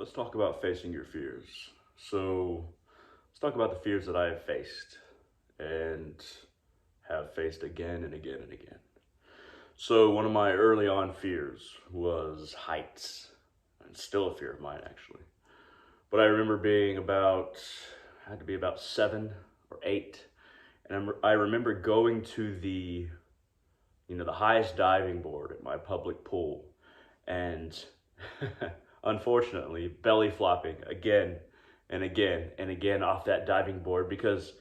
let's talk about facing your fears. So, let's talk about the fears that I have faced and have faced again and again and again. So, one of my early on fears was heights, and still a fear of mine actually. But I remember being had to be about 7 or 8, and I remember going to the highest diving board at my public pool, and unfortunately, belly flopping again and again and again off that diving board because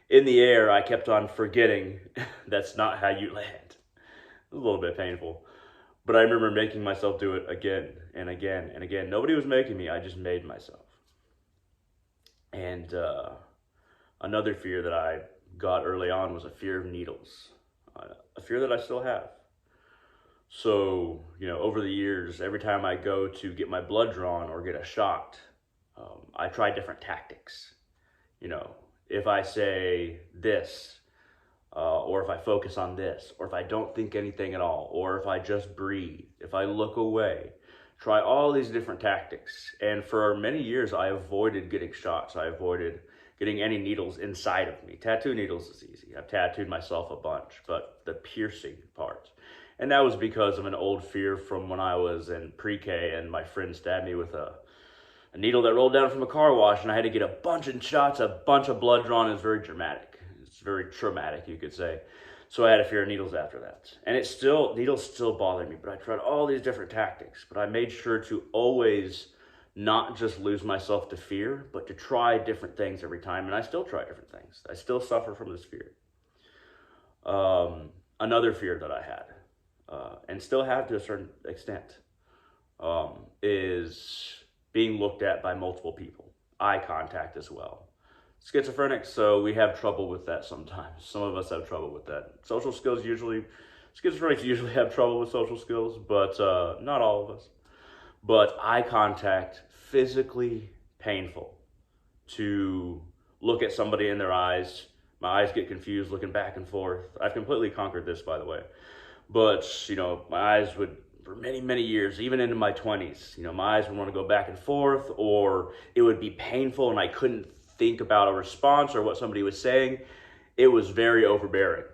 in the air I kept on forgetting that's not how you land. It was a little bit painful, but I remember making myself do it again and again and again. Nobody was making me, I just made myself. And another fear that I got early on was a fear of needles, a fear that I still have. So, over the years, every time I go to get my blood drawn or get a shot, I try different tactics. If I say this, or if I focus on this, or if I don't think anything at all, or if I just breathe, if I look away, try all these different tactics. And for many years, I avoided getting shots. I avoided getting any needles inside of me. Tattoo needles is easy. I've tattooed myself a bunch, but the piercing part. And that was because of an old fear from when I was in pre-K and my friend stabbed me with a needle that rolled down from a car wash, and I had to get a bunch of shots, a bunch of blood drawn. It was very dramatic. It's very traumatic, you could say. So I had a fear of needles after that. And needles still bother me, but I tried all these different tactics. But I made sure to always not just lose myself to fear, but to try different things every time. And I still try different things. I still suffer from this fear. Another fear that I had, and still have to a certain extent, is being looked at by multiple people. Eye contact as well. Schizophrenic, so we have trouble with that sometimes. Some of us have trouble with that. Schizophrenics usually have trouble with social skills, but not all of us. But eye contact, physically painful to look at somebody in their eyes. My eyes get confused looking back and forth. I've completely conquered this, by the way. But, my eyes would, for many, many years, even into my 20s, my eyes would want to go back and forth, or it would be painful and I couldn't think about a response or what somebody was saying. It was very overbearing.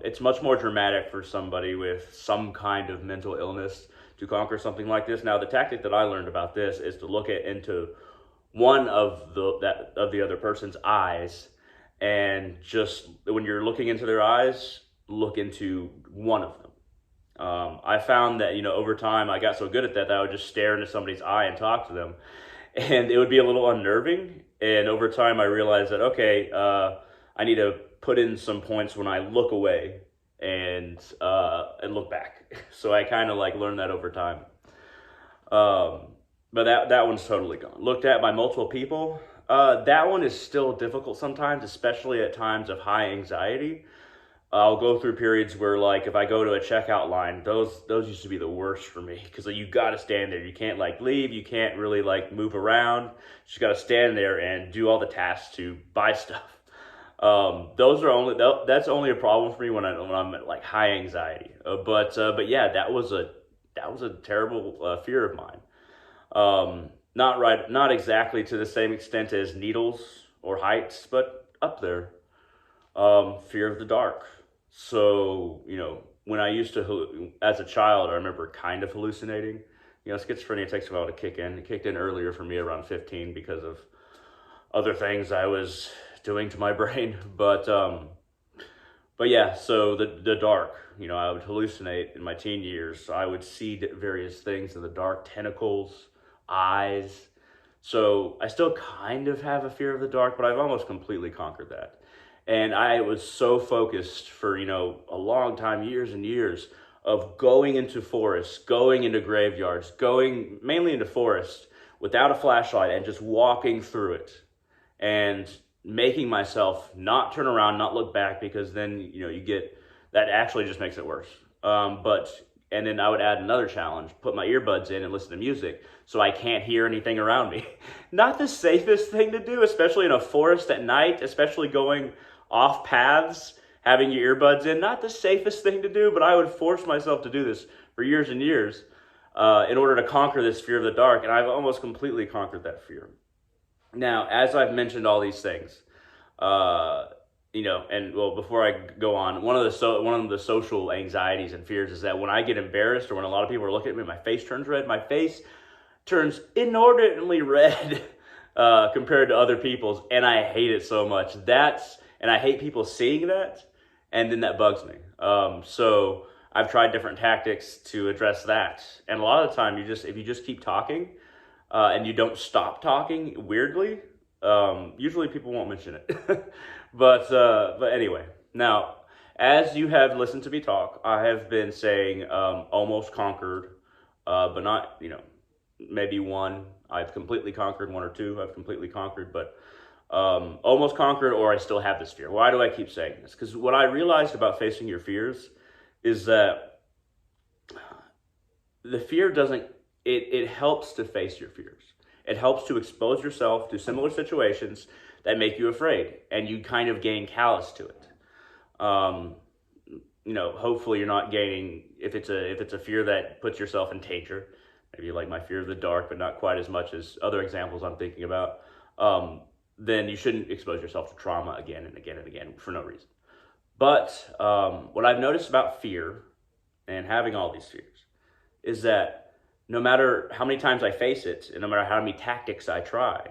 It's much more dramatic for somebody with some kind of mental illness to conquer something like this. Now, the tactic that I learned about this is to look into one of the other person's eyes, and just when you're looking into their eyes, look into one of them. I found that, over time, I got so good at that I would just stare into somebody's eye and talk to them. And it would be a little unnerving. And over time, I realized that, okay, I need to put in some points when I look away and look back. So I kind of learned that over time. But that one's totally gone. Looked at by multiple people. That one is still difficult sometimes, especially at times of high anxiety. I'll go through periods where, if I go to a checkout line, those used to be the worst for me because you got to stand there. You can't leave. You can't really move around. You just got to stand there and do all the tasks to buy stuff. That's only a problem for me when I'm at high anxiety. But yeah, that was a terrible fear of mine. Not exactly to the same extent as needles or heights, but up there. Fear of the dark. So, when I used to, as a child, I remember kind of hallucinating. Schizophrenia takes a while to kick in. It kicked in earlier for me around 15 because of other things I was doing to my brain. But yeah, so the dark, I would hallucinate in my teen years. I would see various things in the dark, tentacles, eyes. So I still kind of have a fear of the dark, but I've almost completely conquered that. And I was so focused for, a long time, years and years, of going into forests, going into graveyards, going mainly into forests without a flashlight and just walking through it and making myself not turn around, not look back, because then, you get, that actually just makes it worse. And then I would add another challenge, put my earbuds in and listen to music so I can't hear anything around me. Not the safest thing to do, especially in a forest at night, especially going off paths, having your earbuds in, not the safest thing to do, but I would force myself to do this for years and years. in order to conquer this fear of the dark, and I've almost completely conquered that fear. Now, as I've mentioned all these things, and well, before I go on, one of the social anxieties and fears is that when I get embarrassed or when a lot of people are looking at me, my face turns red. My face turns inordinately red compared to other people's, and I hate it so much. And I hate people seeing that, and then that bugs me. So I've tried different tactics to address that, and a lot of the time, if you just keep talking, and you don't stop talking weirdly, usually people won't mention it. But anyway, now as you have listened to me talk, I have been saying almost conquered, but not maybe one I've completely conquered, one or two I've completely conquered, but almost conquered, or I still have this fear. Why do I keep saying this? Because what I realized about facing your fears is that the fear doesn't, it helps to face your fears. It helps to expose yourself to similar situations that make you afraid, and you kind of gain callous to it. Hopefully you're not gaining, if it's a fear that puts yourself in danger, maybe like my fear of the dark, but not quite as much as other examples I'm thinking about, then you shouldn't expose yourself to trauma again and again and again for no reason. But what I've noticed about fear and having all these fears is that no matter how many times I face it, and no matter how many tactics I try,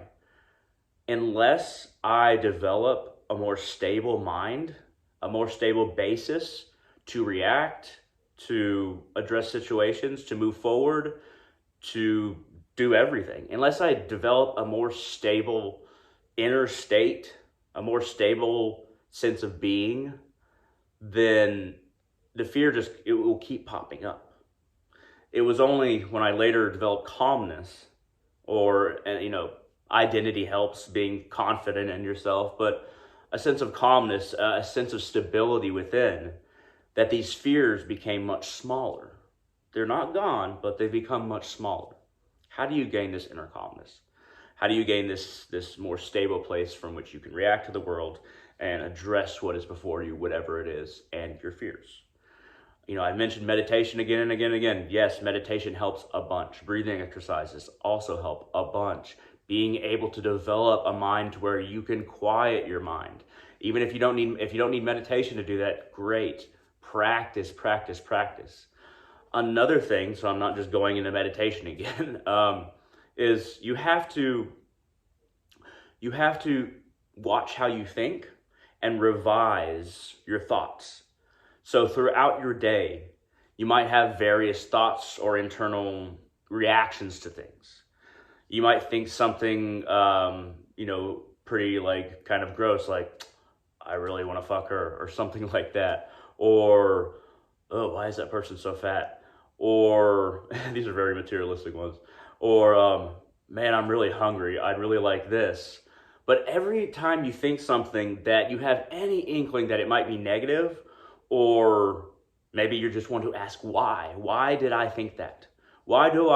unless I develop a more stable mind, a more stable basis to react, to address situations, to move forward, to do everything, unless I develop a more stable inner state, a more stable sense of being, then the fear it will keep popping up. It was only when I later developed calmness, or identity helps, being confident in yourself, but a sense of calmness, a sense of stability within, that these fears became much smaller. They're not gone, but they've become much smaller. How do you gain this inner calmness? How do you gain this more stable place from which you can react to the world and address what is before you, whatever it is, and your fears? I mentioned meditation again and again and again. Yes, meditation helps a bunch. Breathing exercises also help a bunch. Being able to develop a mind to where you can quiet your mind. Even if you don't need meditation to do that, great. Practice, practice, practice. Another thing, so I'm not just going into meditation again, is you have to watch how you think and revise your thoughts. So throughout your day, you might have various thoughts or internal reactions to things. You might think something, pretty kind of gross, like, I really want to fuck her, or something like that. Or, oh, why is that person so fat? Or, these are very materialistic ones. Or, man, I'm really hungry. I'd really like this. But every time you think something that you have any inkling that it might be negative, or maybe you just want to ask why. Why did I think that? Why did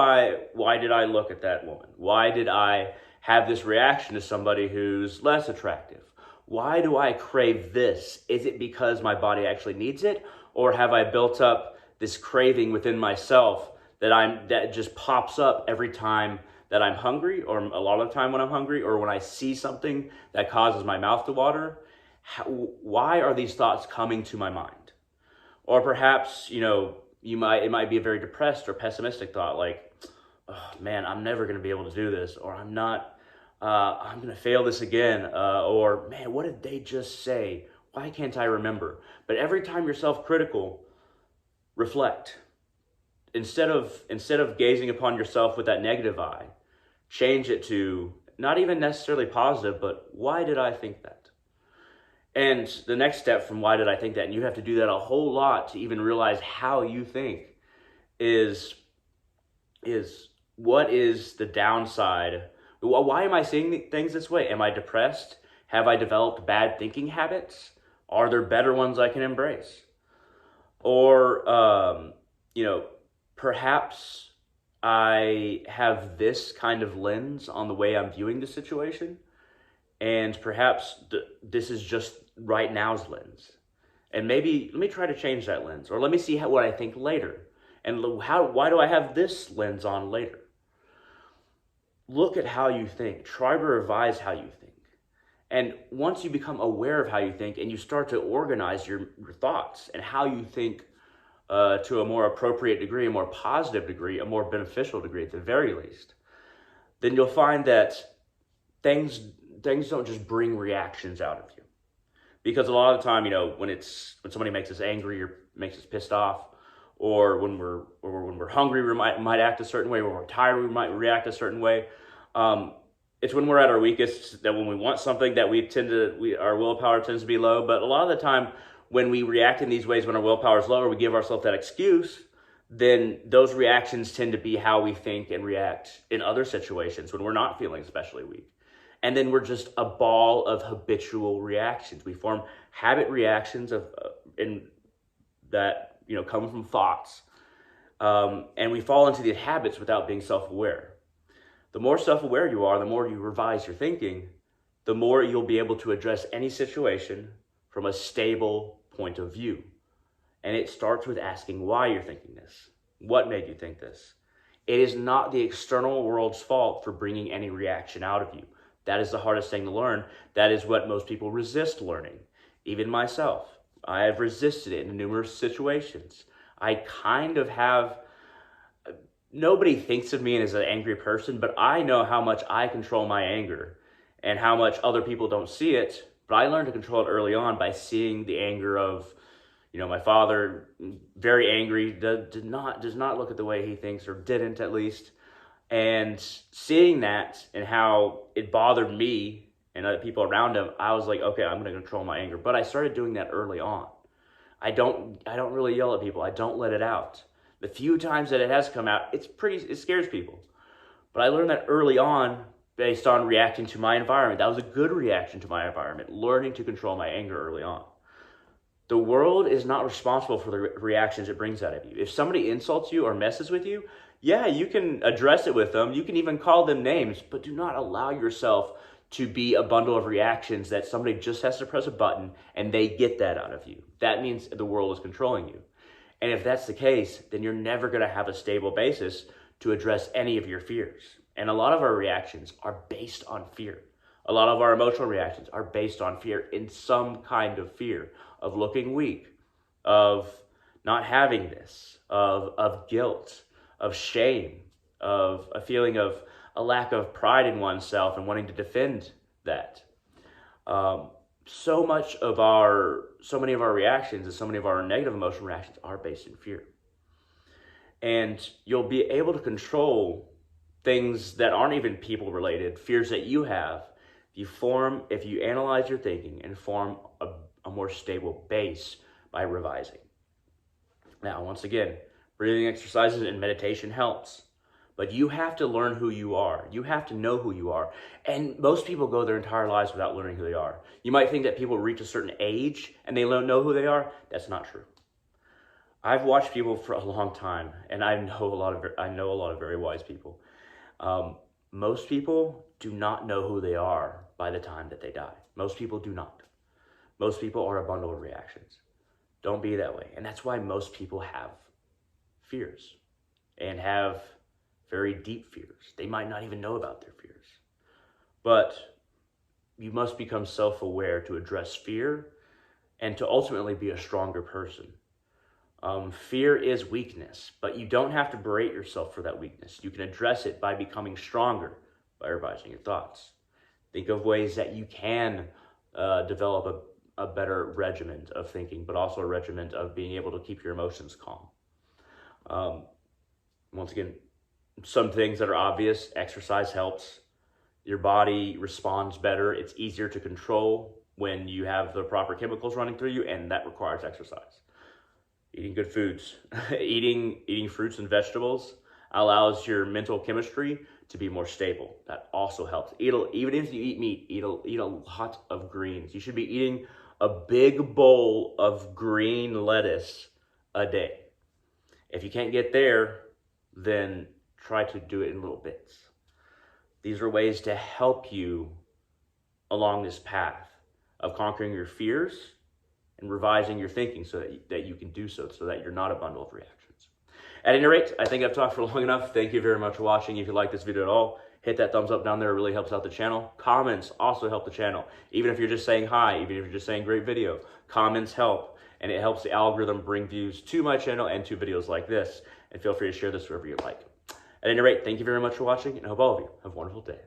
I look at that woman? Why did I have this reaction to somebody who's less attractive? Why do I crave this? Is it because my body actually needs it? Or have I built up this craving within myself that just pops up every time that I'm hungry, or a lot of the time when I'm hungry, or when I see something that causes my mouth to water? Why are these thoughts coming to my mind? Or perhaps, it might be a very depressed or pessimistic thought, like, oh, man, I'm never going to be able to do this, or I'm going to fail this again, or, man, what did they just say? Why can't I remember? But every time you're self-critical, reflect. Instead of gazing upon yourself with that negative eye, change it to not even necessarily positive, but why did I think that? And the next step from why did I think that, and you have to do that a whole lot to even realize how you think, is what is the downside? Why am I seeing things this way? Am I depressed? Have I developed bad thinking habits? Are there better ones I can embrace? Or, perhaps I have this kind of lens on the way I'm viewing the situation, and perhaps this is just right now's lens. And maybe let me try to change that lens, or let me see what I think later. And why do I have this lens on later? Look at how you think. Try to revise how you think. And once you become aware of how you think and you start to organize your thoughts and how you think to a more appropriate degree, a more positive degree, a more beneficial degree at the very least, then you'll find that things don't just bring reactions out of you. Because a lot of the time, when somebody makes us angry or makes us pissed off, or when we're hungry, we might act a certain way. When we're tired, we might react a certain way. It's when we're at our weakest that when we want something that our willpower tends to be low. But a lot of the time, when we react in these ways, when our willpower is lower, we give ourselves that excuse. Then those reactions tend to be how we think and react in other situations when we're not feeling especially weak. And then we're just a ball of habitual reactions. We form habit reactions that come from thoughts, and we fall into these habits without being self-aware. The more self-aware you are, the more you revise your thinking, the more you'll be able to address any situation from a stable point of view. And it starts with asking why you're thinking this. What made you think this? It is not the external world's fault for bringing any reaction out of you. That is the hardest thing to learn. That is what most people resist learning. Even myself. I have resisted it in numerous situations. I kind of have... Nobody thinks of me as an angry person, but I know how much I control my anger and how much other people don't see it. But I learned to control it early on by seeing the anger of, my father, very angry, does not look at the way he thinks, or didn't at least. And seeing that and how it bothered me and other people around him, I was like, okay, I'm going to control my anger. But I started doing that early on. I don't really yell at people. I don't let it out. The few times that it has come out, it scares people. But I learned that early on based on reacting to my environment. That was a good reaction to my environment, learning to control my anger early on. The world is not responsible for the reactions it brings out of you. If somebody insults you or messes with you, yeah, you can address it with them. You can even call them names, but do not allow yourself to be a bundle of reactions that somebody just has to press a button and they get that out of you. That means the world is controlling you. And if that's the case, then you're never going to have a stable basis to address any of your fears. And a lot of our reactions are based on fear. A lot of our emotional reactions are based on fear, in some kind of fear of looking weak, of not having this, of guilt, of shame, of a feeling of a lack of pride in oneself and wanting to defend that. So many of our reactions and so many of our negative emotional reactions are based in fear. And you'll be able to control things that aren't even people related, fears that you have, if you analyze your thinking and form a more stable base by revising. Now, once again, breathing exercises and meditation helps. But you have to learn who you are. You have to know who you are. And most people go their entire lives without learning who they are. You might think that people reach a certain age and they don't know who they are. That's not true. I've watched people for a long time, and I know a lot of very wise people. Most people do not know who they are by the time that they die. Most people do not. Most people are a bundle of reactions. Don't be that way. And that's why most people have fears and have very deep fears. They might not even know about their fears. But you must become self-aware to address fear and to ultimately be a stronger person. Fear is weakness, but you don't have to berate yourself for that weakness. You can address it by becoming stronger, by revising your thoughts. Think of ways that you can develop a better regiment of thinking, but also a regiment of being able to keep your emotions calm. Once again, some things that are obvious: exercise helps. Your body responds better. It's easier to control when you have the proper chemicals running through you, and that requires exercise. Eating good foods. Eating fruits and vegetables allows your mental chemistry to be more stable. That also helps. Even if you eat meat, eat a lot of greens. You should be eating a big bowl of green lettuce a day. If you can't get there, then try to do it in little bits. These are ways to help you along this path of conquering your fears and revising your thinking so that you can do so that you're not a bundle of reactions. At any rate, I think I've talked for long enough. Thank you very much for watching. If you like this video at all, hit that thumbs up down there. It really helps out the channel. Comments also help the channel. Even if you're just saying hi, even if you're just saying great video, comments help. And it helps the algorithm bring views to my channel and to videos like this. And feel free to share this wherever you like. At any rate, thank you very much for watching, and I hope all of you have a wonderful day.